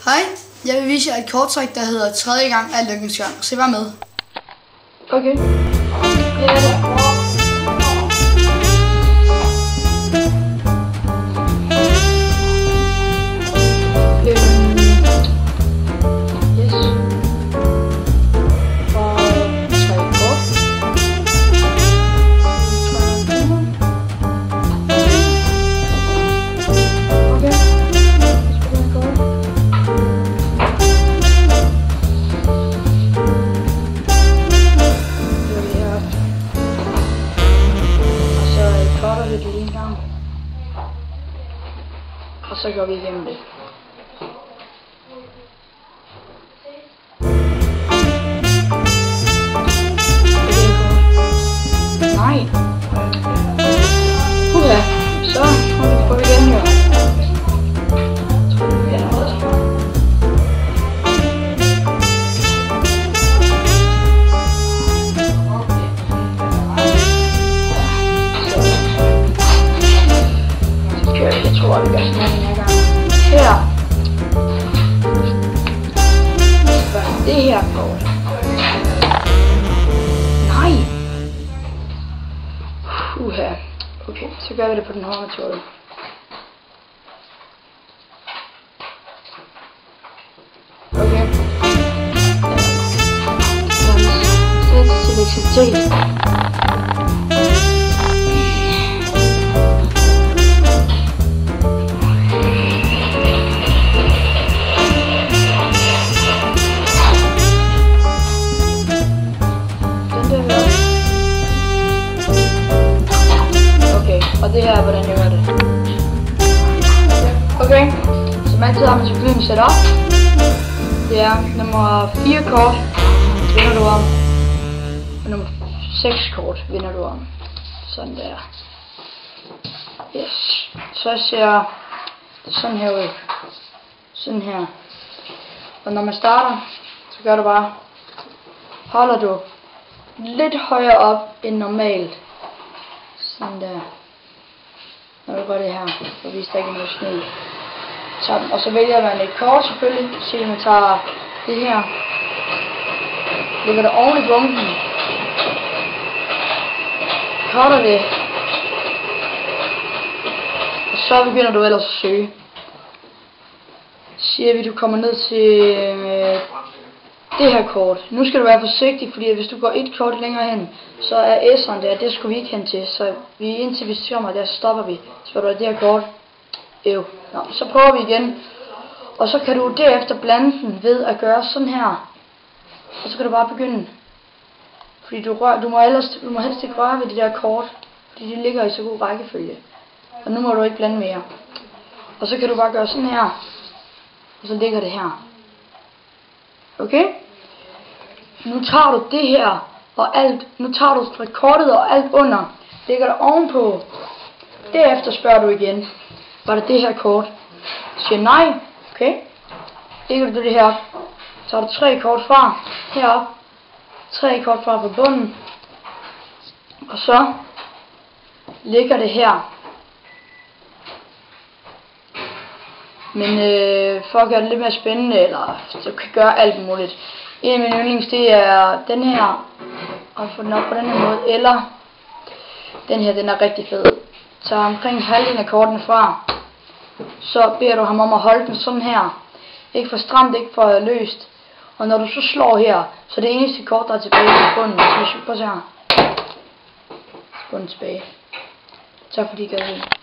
Hej, jeg vil vise jer et korttræk, der hedder 3. gang er lykkens gang. Se bare med. Okay. Det lige en gang. Og så går vi igennem det. Nej. Uha. Så får vi igen her. Jeg tror, vi gør sådan her den her gang. Her. Det her kort. Nej. Uha. Okay, så gør vi det på den hårde metode. Okay. Selektivitet. Og det her er, hvordan jeg gør det. Okay, som altid har man selvfølgelig sat op. Det er nummer 4 kort, vinder du om. Og nummer 6 kort, vinder du om. Sådan der. Yes. Så ser det sådan her ud. Sådan her. Og når man starter, så gør du bare, holder du lidt højere op end normalt. Sådan der. Når du gør det her, så viser der ikke noget snyd. Og så vælger man et kort selvfølgelig, så man tager det her, lægger det oven i bunken, cutter det, og så begynder du ellers at søge. Siger vi, du kommer ned til det her kort. Nu skal du være forsigtig, fordi hvis du går et kort længere hen, så er S'eren der, det skulle vi ikke hen til. Så indtil vi kommer der, så stopper vi. Så du det her kort. Nå, så prøver vi igen. Og så kan du derefter blande den ved at gøre sådan her. Og så kan du bare begynde. Fordi du må helst ikke røre ved de der kort, fordi de ligger i så god rækkefølge. Og nu må du ikke blande mere. Og så kan du bare gøre sådan her. Og så ligger det her. Okay? Nu tager du det her og alt. Nu tager du kortet og alt under. Lægger det ovenpå. Derefter spørger du igen. Var det det her kort? Siger nej. Okay? Lægger du det her op. Så har du 3 kort fra. Herop. 3 kort fra på bunden. Og så ligger det her. Men for at gøre det lidt mere spændende, eller så kan gøre alt muligt. En af mine yndlings, det er den her, og få den op på den her måde, eller den her, den er rigtig fed. Så omkring halvdelen af kortene fra, så beder du ham om at holde den sådan her. Ikke for stramt, ikke for løst. Og når du så slår her, så det eneste kort, der er tilbage til bunden. Så hvis vi prøver at se her. Bunden tilbage. Tak fordi I gad det.